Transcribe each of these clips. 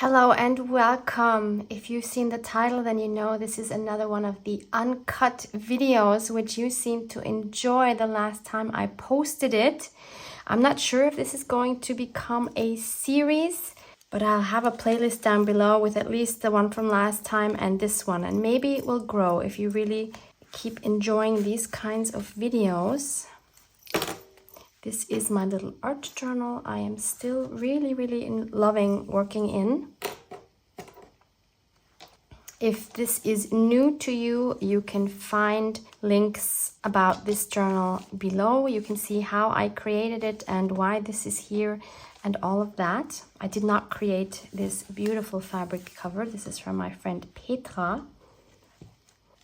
Hello and welcome. If you've seen the title, then you know this is another one of the uncut videos which you seem to enjoy the last time I posted it. I'm not sure if this is going to become a series, but I'll have a playlist down below with at least the one from last time and this one, and maybe it will grow if you really keep enjoying these kinds of videos. This is my little art journal. I am still really loving working in. If this is new to you, you can find links about this journal below. You can see how I created it and why this is here and all of that. I did not create this beautiful fabric cover. This is from my friend Petra.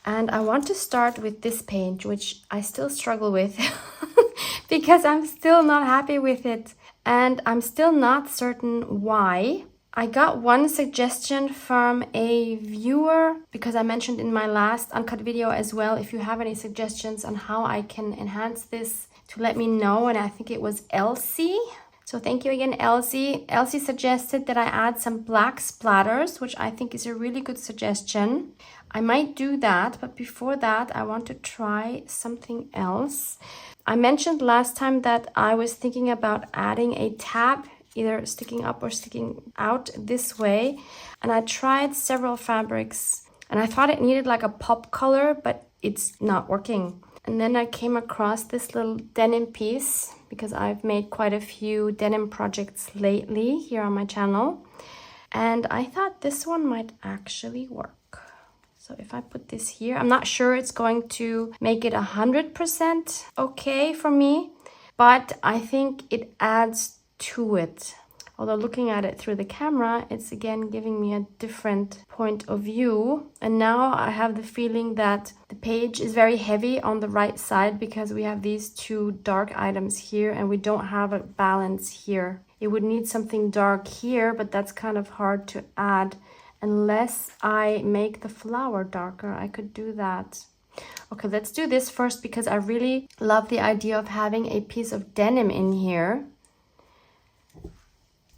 And I want to start with this page, which I still struggle with because I'm still not happy with it. And I'm still not certain why. I got one suggestion from a viewer because I mentioned in my last uncut video as well, if you have any suggestions on how I can enhance this, to let me know. And I think it was Elsie. So thank you again, Elsie. Elsie suggested that I add some black splatters, which I think is a really good suggestion. I might do that, but before that, I want to try something else. I mentioned last time that I was thinking about adding a tab, either sticking up or sticking out this way. And I tried several fabrics and I thought it needed like a pop color, but it's not working. And then I came across this little denim piece because I've made quite a few denim projects lately here on my channel. And I thought this one might actually work. So if I put this here, I'm not sure it's going to make it 100% okay for me, but I think it adds to it. Although looking at it through the camera, it's again giving me a different point of view. And now I have the feeling that the page is very heavy on the right side because we have these two dark items here and we don't have a balance here. It would need something dark here, but that's kind of hard to add unless I make the flower darker. I could do that. Okay, let's do this first because I really love the idea of having a piece of denim in here.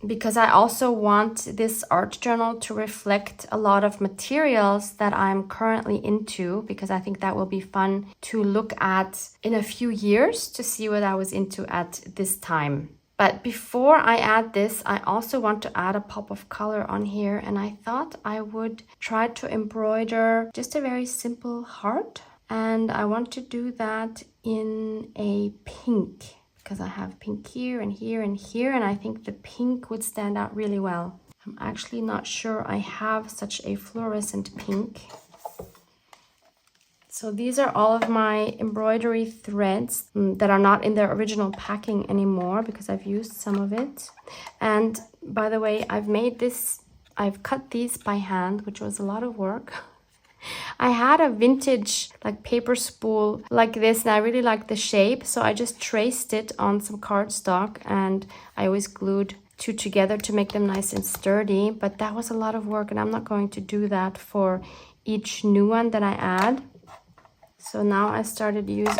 Because I also want this art journal to reflect a lot of materials that I'm currently into, because I think that will be fun to look at in a few years to see what I was into at this time. But before I add this, I also want to add a pop of color on here, and I thought I would try to embroider just a very simple heart, and I want to do that in a pink. Because I have pink here and here and here, and I think the pink would stand out really well. I'm actually not sure I have such a fluorescent pink. So these are all of my embroidery threads that are not in their original packing anymore because I've used some of it. And by the way, I've cut these by hand, which was a lot of work. I had a vintage like paper spool like this and I really liked the shape, so I just traced it on some cardstock and I always glued two together to make them nice and sturdy, but that was a lot of work and I'm not going to do that for each new one that I add. So now I started using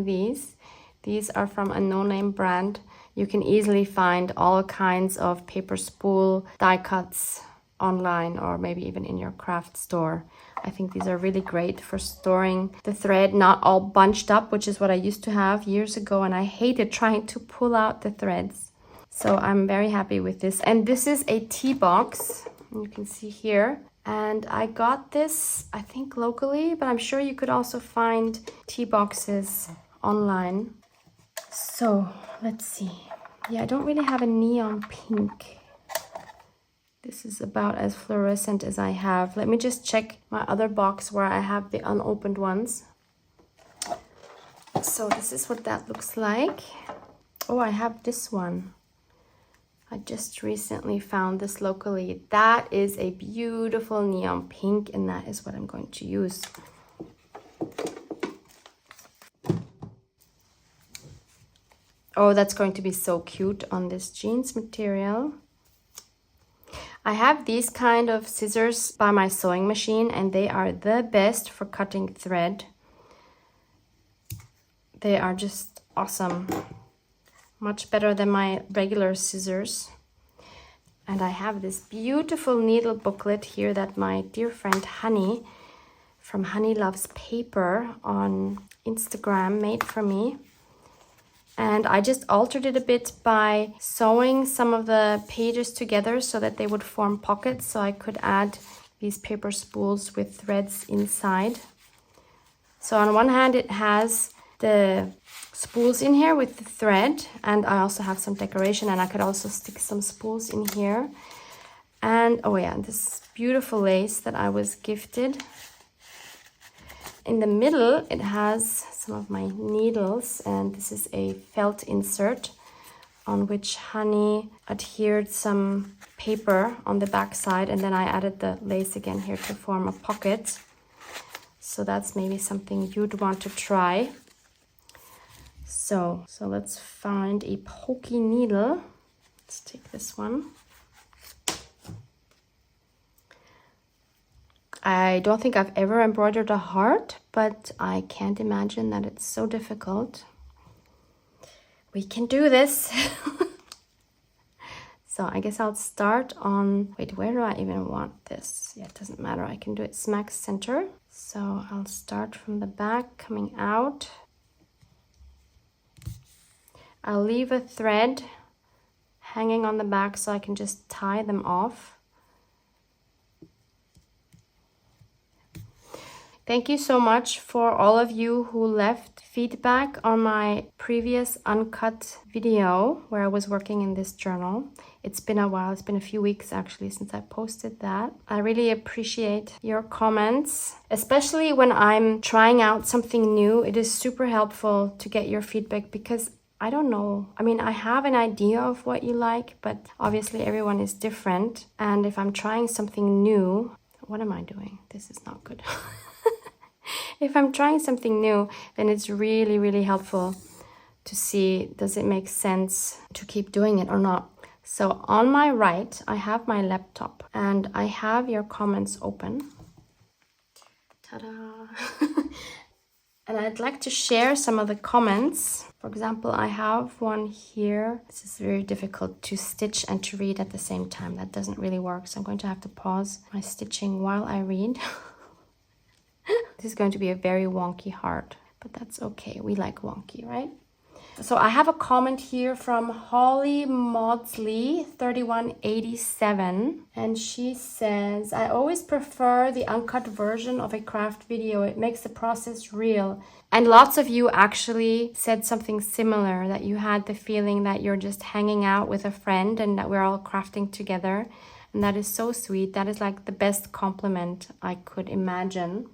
these. These are from a no-name brand. You can easily find all kinds of paper spool die cuts online or maybe even in your craft store. I think these are really great for storing the thread not all bunched up, which is what I used to have years ago, and I hated trying to pull out the threads. So I'm very happy with this. And this is a tea box, you can see here. And I got this, I think locally, but I'm sure you could also find tea boxes online. So let's see. Yeah, I don't really have a neon pink. This is about as fluorescent as I have. Let me just check my other box where I have the unopened ones. So this is what that looks like. Oh, I have this one. I just recently found this locally. That is a beautiful neon pink, and that is what I'm going to use. Oh, that's going to be so cute on this jeans material. I have these kind of scissors by my sewing machine, and they are the best for cutting thread. They are just awesome. Much better than my regular scissors. And I have this beautiful needle booklet here that my dear friend Honey from Honey Loves Paper on Instagram made for me. And I just altered it a bit by sewing some of the pages together so that they would form pockets, so I could add these paper spools with threads inside. So on one hand it has the spools in here with the thread, and I also have some decoration, and I could also stick some spools in here. And oh yeah, this beautiful lace that I was gifted. In the middle it has some of my needles, and this is a felt insert on which Honey adhered some paper on the back side, and then I added the lace again here to form a pocket. So that's maybe something you'd want to try. So let's find a pokey needle. Let's take this one. I don't think I've ever embroidered a heart, but I can't imagine that it's so difficult. We can do this. So I guess I'll start on, wait, where do I even want this? Yeah, it doesn't matter. I can do it smack center. So I'll start from the back coming out. I'll leave a thread hanging on the back so I can just tie them off. Thank you so much for all of you who left feedback on my previous Uncut video where I was working in this journal. It's been a while, it's been a few weeks actually since I posted that. I really appreciate your comments, especially when I'm trying out something new. It is super helpful to get your feedback because I don't know. I mean, I have an idea of what you like, but obviously everyone is different. And if I'm trying something new, what am I doing? This is not good. If I'm trying something new, then it's really, really helpful to see, does it make sense to keep doing it or not? So on my right, I have my laptop and I have your comments open. Ta-da! And I'd like to share some of the comments. For example, I have one here. This is very difficult to stitch and to read at the same time. That doesn't really work, so I'm going to have to pause my stitching while I read. This is going to be a very wonky heart, but that's okay. We like wonky, right? So I have a comment here from Holly Maudsley 3187, and she says, I always prefer the uncut version of a craft video. It makes the process real. And lots of you actually said something similar, that you had the feeling that you're just hanging out with a friend and that we're all crafting together. And that is so sweet. That is like the best compliment I could imagine.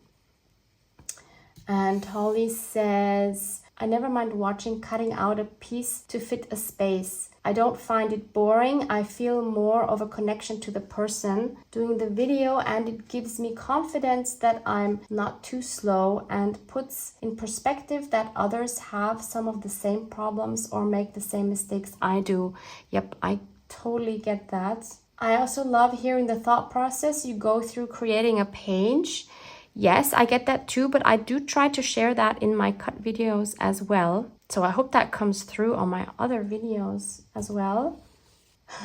And Holly says, I never mind watching cutting out a piece to fit a space. I don't find it boring. I feel more of a connection to the person doing the video, and it gives me confidence that I'm not too slow and puts in perspective that others have some of the same problems or make the same mistakes I do. Yep, I totally get that. I also love hearing the thought process you go through creating a page. Yes, I get that too, but I do try to share that in my cut videos as well. So I hope that comes through on my other videos as well.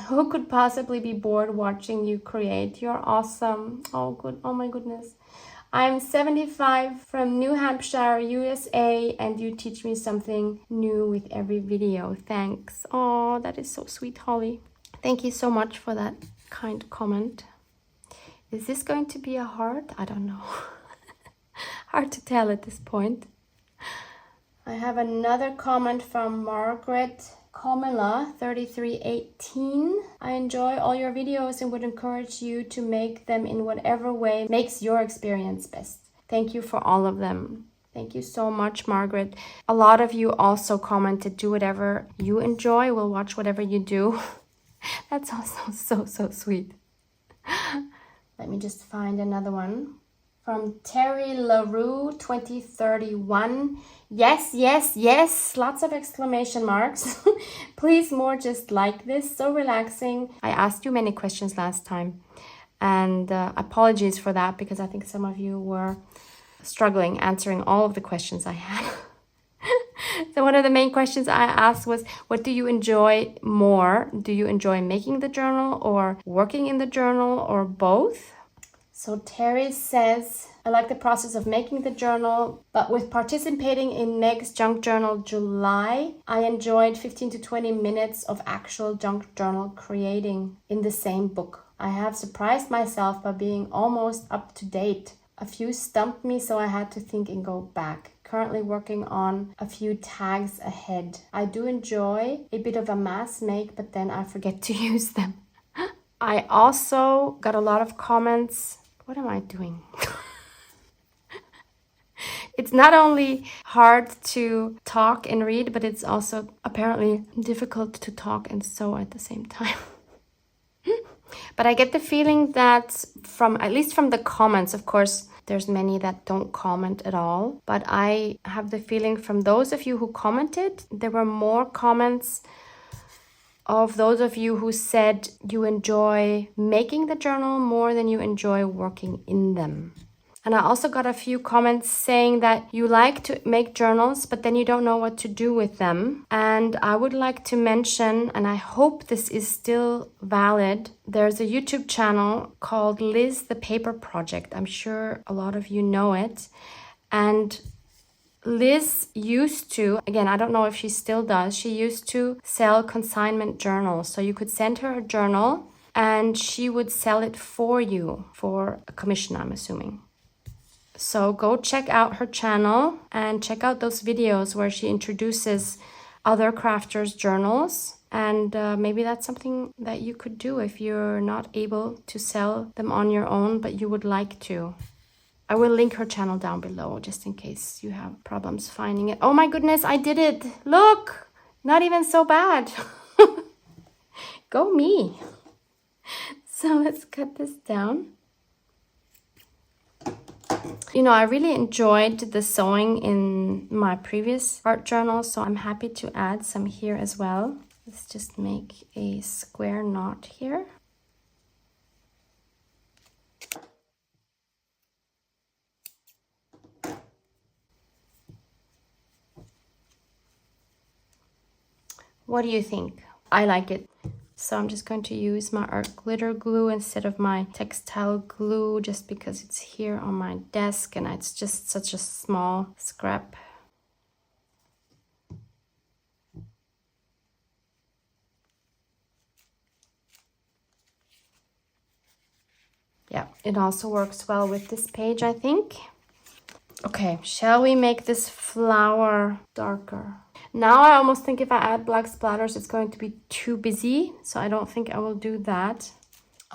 Who could possibly be bored watching you create? You're awesome. Oh, good. Oh my goodness. I'm 75 from New Hampshire, USA, and you teach me something new with every video. Thanks. Oh, that is so sweet, Holly. Thank you so much for that kind comment. Is this going to be a heart? I don't know. Hard to tell at this point. I have another comment from Margaret Comilla 3318. I enjoy all your videos and would encourage you to make them in whatever way makes your experience best. Thank you for all of them. Thank you so much, Margaret. A lot of you also commented, do whatever you enjoy. We'll watch whatever you do. That's also so sweet. Let me just find another one. From Terry LaRue 2031. Yes, yes, yes. Lots of exclamation marks. Please more just like this. So relaxing. I asked you many questions last time. And apologies for that, because I think some of you were struggling answering all of the questions I had. So one of the main questions I asked was, what do you enjoy more? Do you enjoy making the journal or working in the journal or both? So Terry says, I like the process of making the journal, but with participating in Meg's Junk Journal July, I enjoyed 15 to 20 minutes of actual junk journal creating in the same book. I have surprised myself by being almost up to date. A few stumped me, so I had to think and go back. Currently working on a few tags ahead. I do enjoy a bit of a mass make, but then I forget to use them. I also got a lot of comments. What am I doing? It's not only hard to talk and read, but it's also apparently difficult to talk and sew at the same time. But I get the feeling that at least from the comments, of course, there's many that don't comment at all. But I have the feeling from those of you who commented, there were more comments of those of you who said you enjoy making the journal more than you enjoy working in them. And I also got a few comments saying that you like to make journals, but then you don't know what to do with them. And I would like to mention, and I hope this is still valid, there's a YouTube channel called Liz the Paper Project. I'm sure a lot of you know it. And Liz used to, again, I don't know if she still does, she used to sell consignment journals. So you could send her a journal and she would sell it for you for a commission, I'm assuming. So go check out her channel and check out those videos where she introduces other crafters' journals. And maybe that's something that you could do if you're not able to sell them on your own, but you would like to. I will link her channel down below just in case you have problems finding it. Oh my goodness, I did it. Look, not even so bad. Go me. So let's cut this down. You know, I really enjoyed the sewing in my previous art journal, so I'm happy to add some here as well. Let's just make a square knot here. What do you think? I like it. So I'm just going to use my art glitter glue instead of my textile glue just because it's here on my desk and it's just such a small scrap. Yeah, it also works well with this page, I think. Okay, shall we make this flower darker? Now I almost think if I add black splatters, it's going to be too busy. So I don't think I will do that.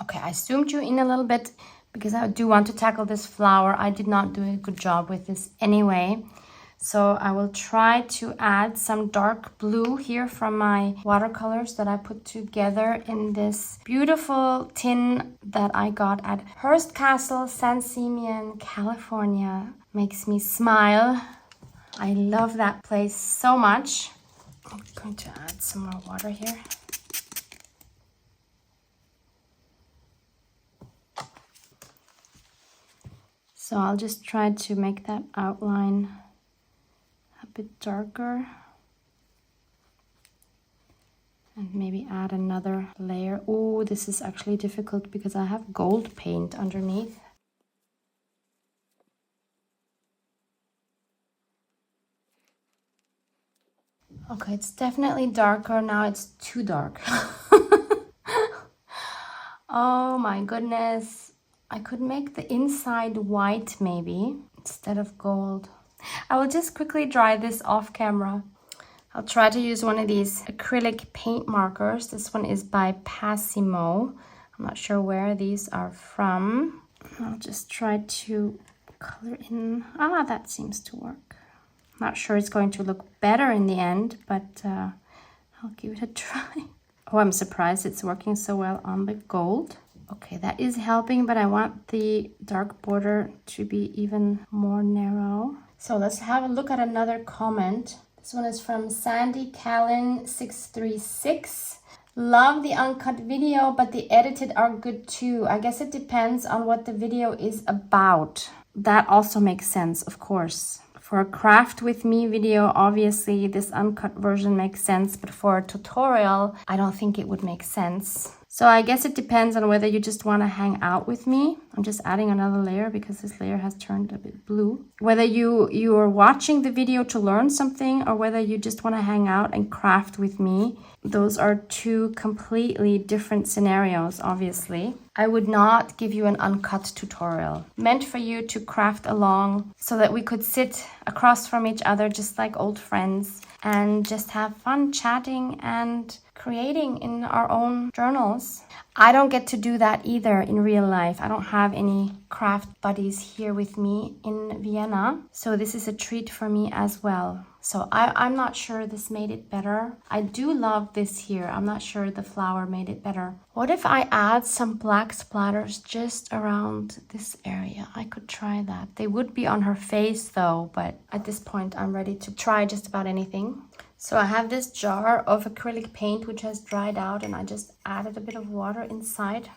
Okay, I zoomed you in a little bit because I do want to tackle this flower. I did not do a good job with this anyway. So I will try to add some dark blue here from my watercolors that I put together in this beautiful tin that I got at Hearst Castle, San Simeon, California. Makes me smile. I love that place so much. I'm going to add some more water here. So I'll just try to make that outline a bit darker. And maybe add another layer. Oh, this is actually difficult because I have gold paint underneath. Okay, it's definitely darker. Now it's too dark. Oh my goodness. I could make the inside white maybe instead of gold. I will just quickly dry this off camera. I'll try to use one of these acrylic paint markers. This one is by Passimo. I'm not sure where these are from. I'll just try to color in. Ah, that seems to work. Not sure it's going to look better in the end, but I'll give it a try. Oh, I'm surprised it's working so well on the gold. Okay, that is helping, but I want the dark border to be even more narrow. So let's have a look at another comment. This one is from Sandy Callan 636. Love the uncut video, but the edited are good too. I guess it depends on what the video is about. That also makes sense, of course. For a craft with me video, obviously this uncut version makes sense, but for a tutorial, I don't think it would make sense. So I guess it depends on whether you just want to hang out with me. I'm just adding another layer because this layer has turned a bit blue. Whether you are watching the video to learn something or whether you just want to hang out and craft with me. Those are two completely different scenarios, obviously. I would not give you an uncut tutorial. Meant for you to craft along so that we could sit across from each other just like old friends and just have fun chatting and creating in our own journals. I don't get to do that either in real life. I don't have any craft buddies here with me in Vienna. So this is a treat for me as well. So I'm not sure this made it better. I do love this here. I'm not sure the flower made it better. What if I add some black splatters just around this area? I could try that. They would be on her face though, but at this point I'm ready to try just about anything. So I have this jar of acrylic paint which has dried out and I just added a bit of water inside.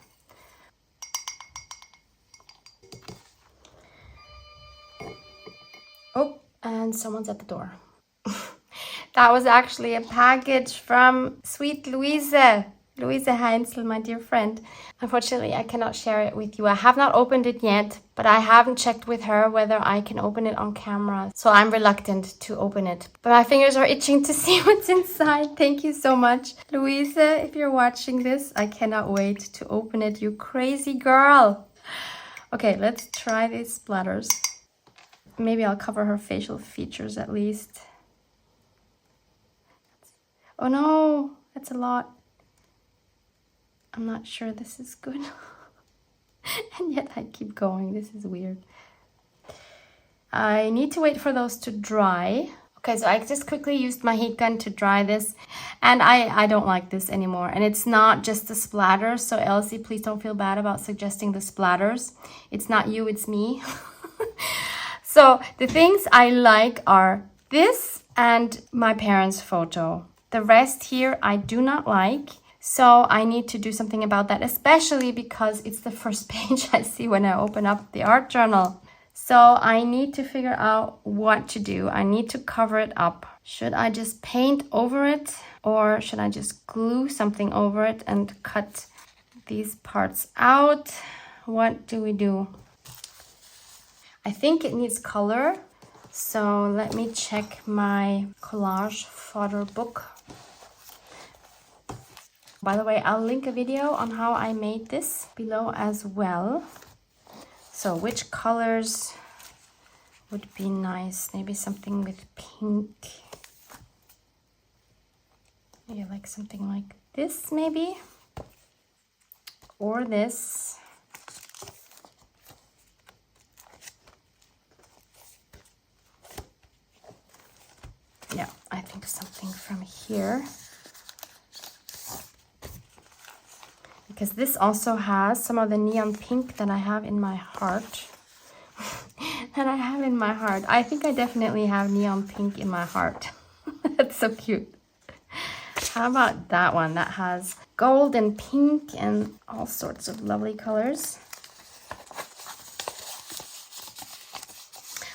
Oh, and someone's at the door. That was actually a package from sweet Luise. Luise Heinzel, my dear friend. Unfortunately, I cannot share it with you. I have not opened it yet, but I haven't checked with her whether I can open it on camera. So I'm reluctant to open it. But my fingers are itching to see what's inside. Thank you so much. Luise, if you're watching this, I cannot wait to open it, you crazy girl. Okay, let's try these splatters. Maybe I'll cover her facial features at least. Oh no, that's a lot. I'm not sure this is good. And yet I keep going. This is weird. I need to wait for those to dry. Okay, so I just quickly used my heat gun to dry this. And I don't like this anymore. And it's not just the splatters. So Elsie, please don't feel bad about suggesting the splatters. It's not you, it's me. So the things I like are this and my parents' photo. The rest here I do not like. So I need to do something about that, especially because it's the first page I see when I open up the art journal. So I need to figure out what to do. I need to cover it up. Should I just paint over it or should I just glue something over it and cut these parts out? What do we do? I think it needs color. So let me check my collage photo book. By the way, I'll link a video on how I made this below as well. So which colors would be nice? Maybe something with pink. Maybe like something like this maybe. Or this. Yeah, I think something from here. Because this also has some of the neon pink that I have in my heart. I think I definitely have neon pink in my heart. That's so cute. How about that one that has gold and pink and all sorts of lovely colors?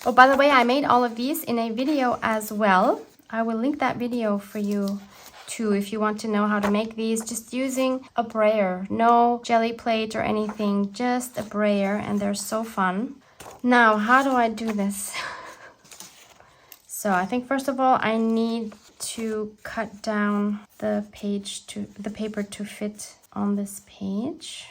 Oh, by the way, I made all of these in a video as well. I will link that video for you too if you want to know how to make these just using a brayer. No jelly plate or anything, just a brayer, and they're so fun. Now, how do I do this? So I think first of all, I need to cut down the paper to fit on this page.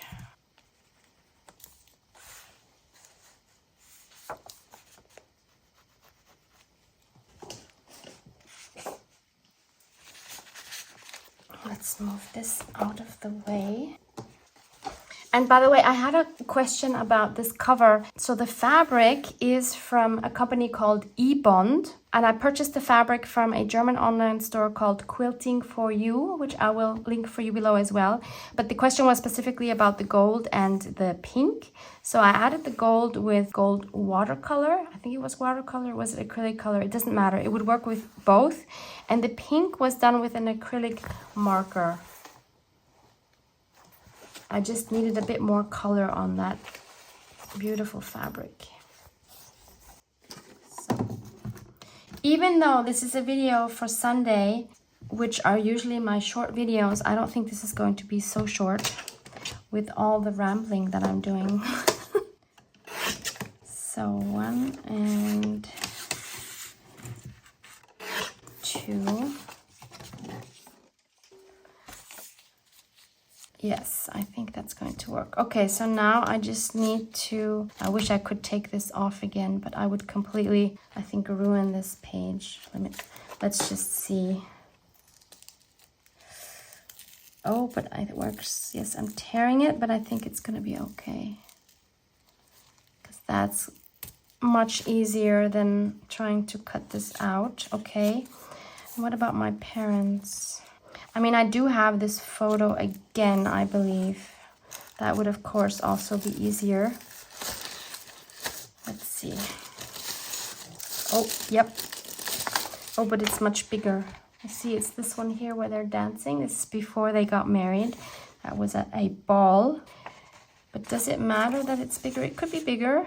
Let's move this out of the way. And by the way, I had a question about this cover. So the fabric is from a company called eBond. And I purchased the fabric from a German online store called Quilting for You, which I will link for you below as well. But the question was specifically about the gold and the pink. So I added the gold with gold watercolor. I think it was watercolor, was it acrylic color? It doesn't matter. It would work with both. And the pink was done with an acrylic marker. I just needed a bit more color on that beautiful fabric. So Even though this is a video for Sunday, which are usually my short videos, I don't think this is going to be so short with all the rambling that I'm doing. So 1 and 2. Yes, I think that's going to work. Okay, so now I just need to, I wish I could take this off again, but I would completely, I think, ruin this page. Let's just see. Oh, but it works. Yes, I'm tearing it, but I think it's gonna be okay. Because that's much easier than trying to cut this out. Okay, and what about my parents? I mean, I do have this photo again, I believe. That would, of course, also be easier. Let's see. Oh, yep. Oh, but it's much bigger. You see, it's this one here where they're dancing. This is before they got married. That was at a ball. But does it matter that it's bigger? It could be bigger.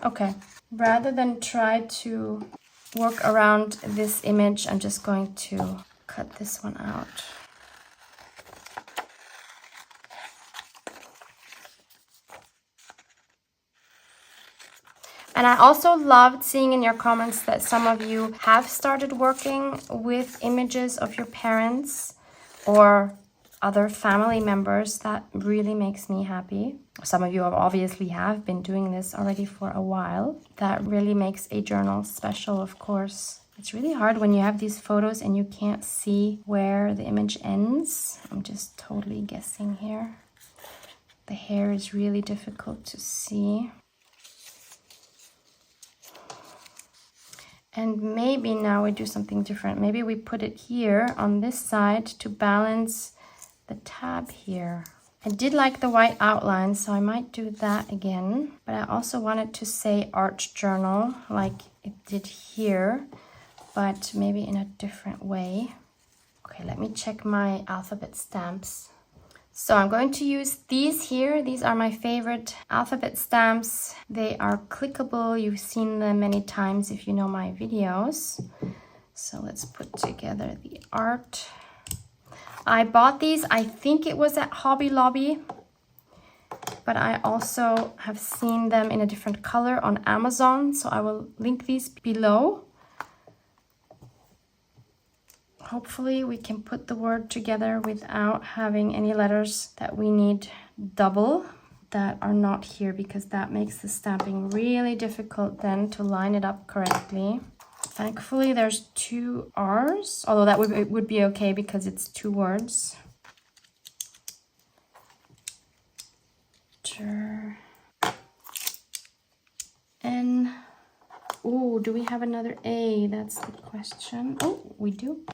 Okay. Rather than try to work around this image, I'm just going to cut this one out. And I also loved seeing in your comments that some of you have started working with images of your parents or other family members. That really makes me happy. Some of you obviously have been doing this already for a while. That really makes a journal special, of course. It's really hard when you have these photos and you can't see where the image ends. I'm just totally guessing here. The hair is really difficult to see. And maybe now we do something different. Maybe we put it here on this side to balance the tab here. I did like the white outline, so I might do that again. But I also wanted to say art journal like it did here, but maybe in a different way. Okay, let me check my alphabet stamps. So I'm going to use these here. These are my favorite alphabet stamps. They are clickable. You've seen them many times if you know my videos. So let's put together the art. I bought these, I think it was at Hobby Lobby, but I also have seen them in a different color on Amazon. So I will link these below. Hopefully we can put the word together without having any letters that we need double that are not here, because that makes the stamping really difficult then to line it up correctly. Thankfully there's 2 R's, although that would be okay because it's 2 words. N. Oh, do we have another A? That's the question. Oh, we do.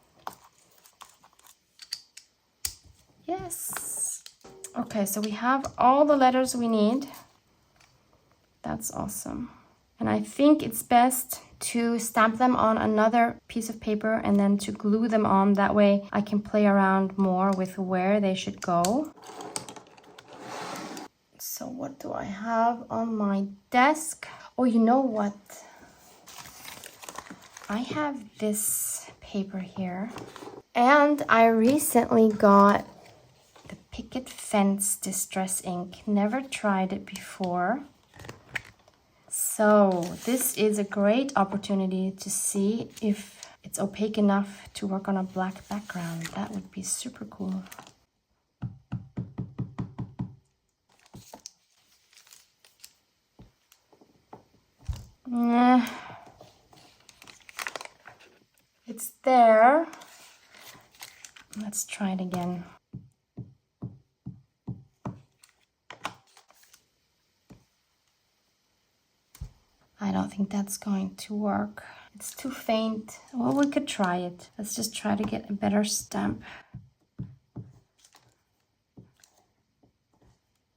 Yes. Okay, so we have all the letters we need. That's awesome. And I think it's best to stamp them on another piece of paper and then to glue them on. That way I can play around more with where they should go. So what do I have on my desk? Oh, you know what? I have this paper here. And I recently got the Picket Fence Distress ink. Never tried it before. So this is a great opportunity to see if it's opaque enough to work on a black background. That would be super cool. It's there. Let's try it again. I don't think that's going to work. It's too faint. Well, we could try it. Let's just try to get a better stamp.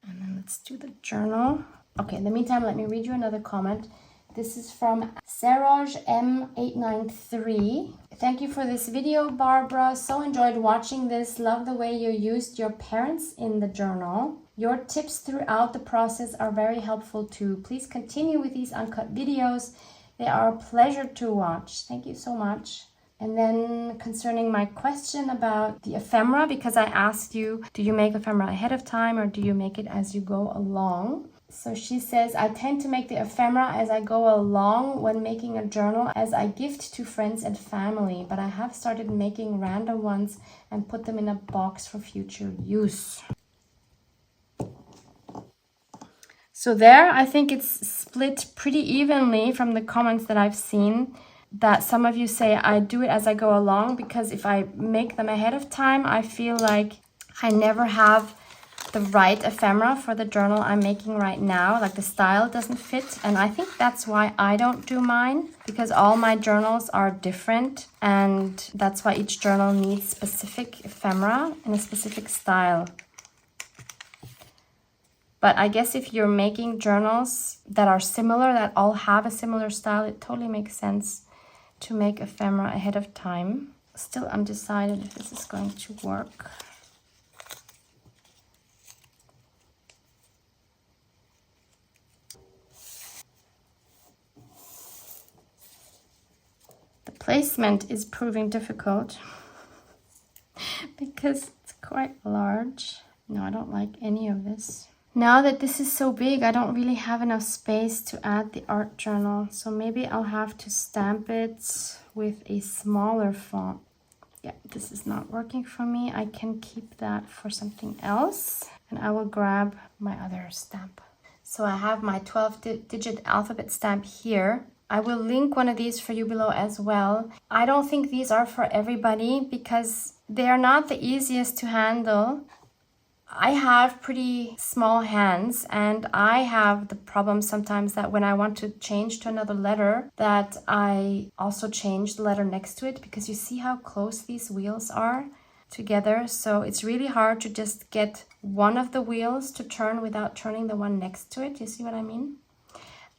And then let's do the journal. Okay, in the meantime, let me read you another comment. This is from Saroj M893. Thank you for this video, Barbara. So enjoyed watching this. Love the way you used your parents in the journal. Your tips throughout the process are very helpful too. Please continue with these uncut videos. They are a pleasure to watch. Thank you so much. And then concerning my question about the ephemera, because I asked you, do you make ephemera ahead of time or do you make it as you go along? So she says, I tend to make the ephemera as I go along when making a journal as I gift to friends and family, but I have started making random ones and put them in a box for future use. So there, I think it's split pretty evenly from the comments that I've seen, that some of you say I do it as I go along, because if I make them ahead of time, I feel like I never have the right ephemera for the journal I'm making right now. Like the style doesn't fit. And I think that's why I don't do mine, because all my journals are different. And that's why each journal needs specific ephemera in a specific style. But I guess if you're making journals that are similar, that all have a similar style, it totally makes sense to make ephemera ahead of time. Still undecided if this is going to work. The placement is proving difficult because it's quite large. No, I don't like any of this. Now that this is so big, I don't really have enough space to add the art journal. So maybe I'll have to stamp it with a smaller font. Yeah, this is not working for me. I can keep that for something else. And I will grab my other stamp. So I have my 12-digit alphabet stamp here. I will link one of these for you below as well. I don't think these are for everybody because they are not the easiest to handle. I have pretty small hands and I have the problem sometimes that when I want to change to another letter, that I also change the letter next to it, because you see how close these wheels are together. So it's really hard to just get one of the wheels to turn without turning the one next to it. You see what I mean?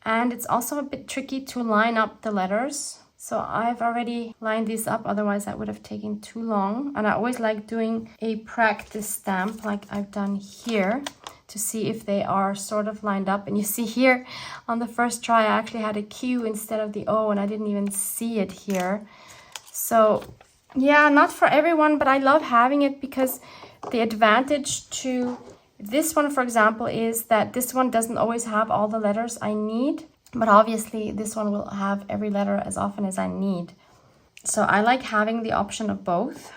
And it's also a bit tricky to line up the letters. So I've already lined these up, otherwise that would have taken too long. And I always like doing a practice stamp like I've done here to see if they are sort of lined up. And you see here on the first try, I actually had a Q instead of the O and I didn't even see it here. So yeah, not for everyone, but I love having it because the advantage to this one, for example, is that this one doesn't always have all the letters I need. But obviously this one will have every letter as often as I need. So I like having the option of both.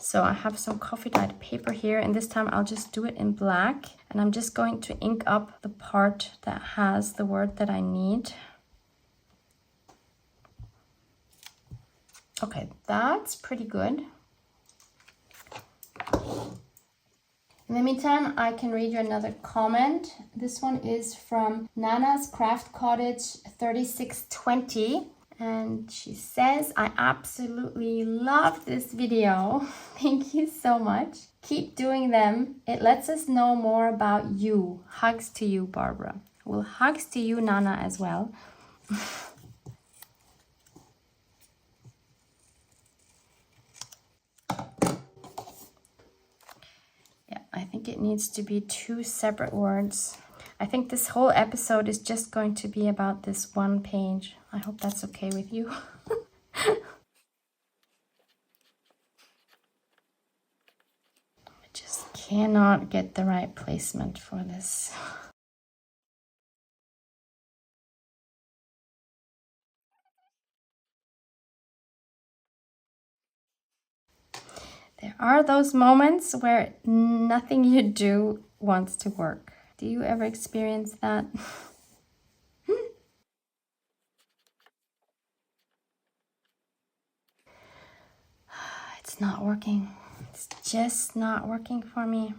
So I have some coffee dyed paper here, and this time I'll just do it in black. And I'm just going to ink up the part that has the word that I need. Okay, that's pretty good. In the meantime, I can read you another comment. This one is from Nana's Craft Cottage 3620. And she says, I absolutely love this video. Thank you so much. Keep doing them. It lets us know more about you. Hugs to you, Barbara. Well, hugs to you, Nana, as well. I think it needs to be 2 separate words. I think this whole episode is just going to be about this one page. I hope that's okay with you. I just cannot get the right placement for this. There are those moments where nothing you do wants to work. Do you ever experience that? It's not working. It's just not working for me.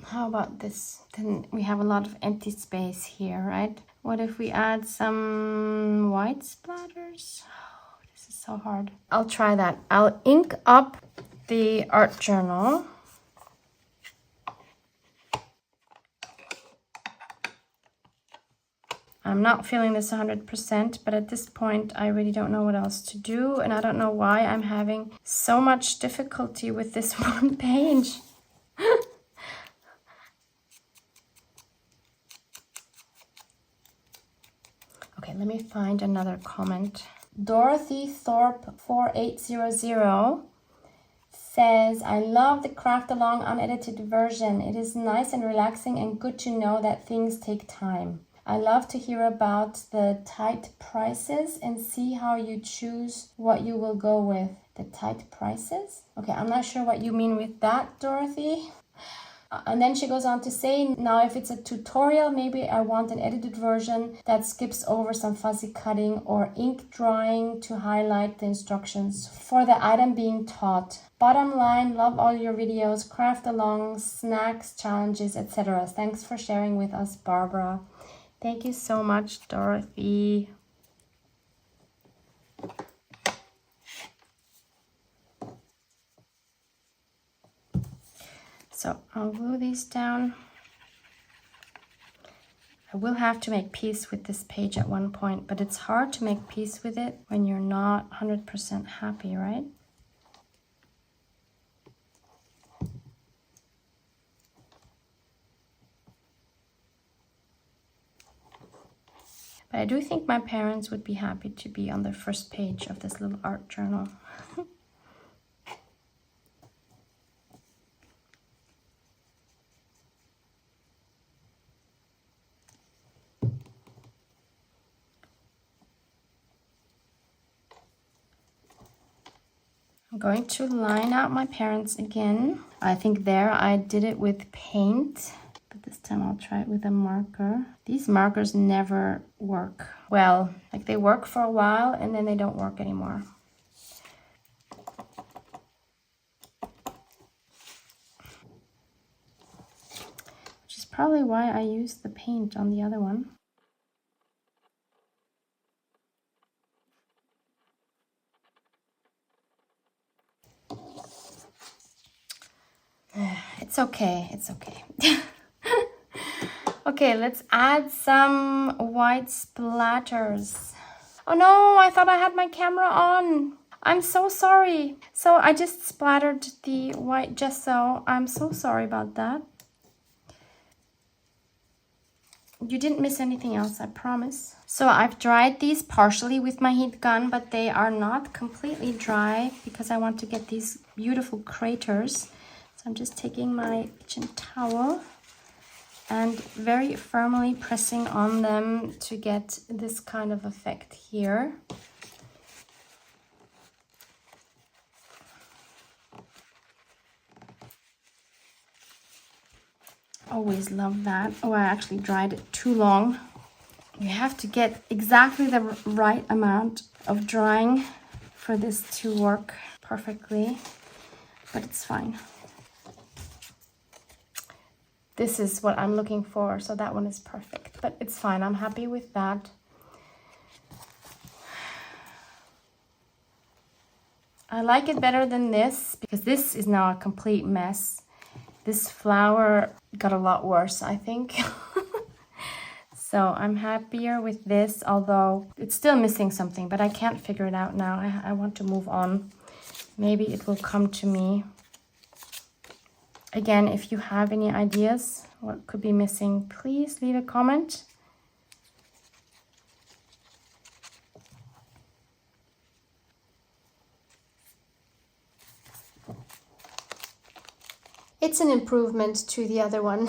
How about this? Then we have a lot of empty space here, right? What if we add some white splatters? Oh, this is so hard. I'll try that. I'll ink up the art journal. I'm not feeling this 100%, but at this point, I really don't know what else to do. And I don't know why I'm having so much difficulty with this one page. Okay, let me find another comment. Dorothy Thorpe 4800 says, I love the craft along unedited version. It is nice and relaxing and good to know that things take time. I love to hear about the tight prices and see how you choose what you will go with. The tight prices? Okay, I'm not sure what you mean with that, Dorothy. And then she goes on to say, now if it's a tutorial, maybe I want an edited version that skips over some fuzzy cutting or ink drawing to highlight the instructions for the item being taught. Bottom line, love all your videos, craft alongs, snacks, challenges, etc. Thanks for sharing with us, Barbara. Thank you so much, Dorothy. So I'll glue these down. I will have to make peace with this page at one point, but it's hard to make peace with it when you're not 100% happy, right? But I do think my parents would be happy to be on the first page of this little art journal. I'm going to line out my parents again. I think there I did it with paint, but this time I'll try it with a marker. These markers never work well. Like they work for a while and then they don't work anymore. Which is probably why I used the paint on the other one. It's okay, it's okay. Okay, let's add some white splatters. Oh no, I thought I had my camera on. I'm so sorry. So I just splattered the white gesso. I'm so sorry about that. You didn't miss anything else, I promise. So I've dried these partially with my heat gun, but they are not completely dry because I want to get these beautiful craters. So I'm just taking my kitchen towel and very firmly pressing on them to get this kind of effect here. Always love that. Oh, I actually dried it too long. You have to get exactly the right amount of drying for this to work perfectly, but it's fine. This is what I'm looking for, so that one is perfect, but it's fine. I'm happy with that. I like it better than this because this is now a complete mess. This flower got a lot worse, I think. So I'm happier with this, although it's still missing something, but I can't figure it out now. I want to move on. Maybe it will come to me. Again, if you have any ideas what could be missing, please leave a comment. It's an improvement to the other one.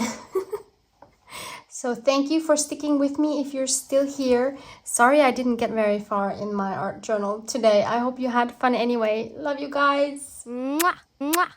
So thank you for sticking with me if you're still here. Sorry I didn't get very far in my art journal today. I hope you had fun anyway. Love you guys. Mwah, mwah.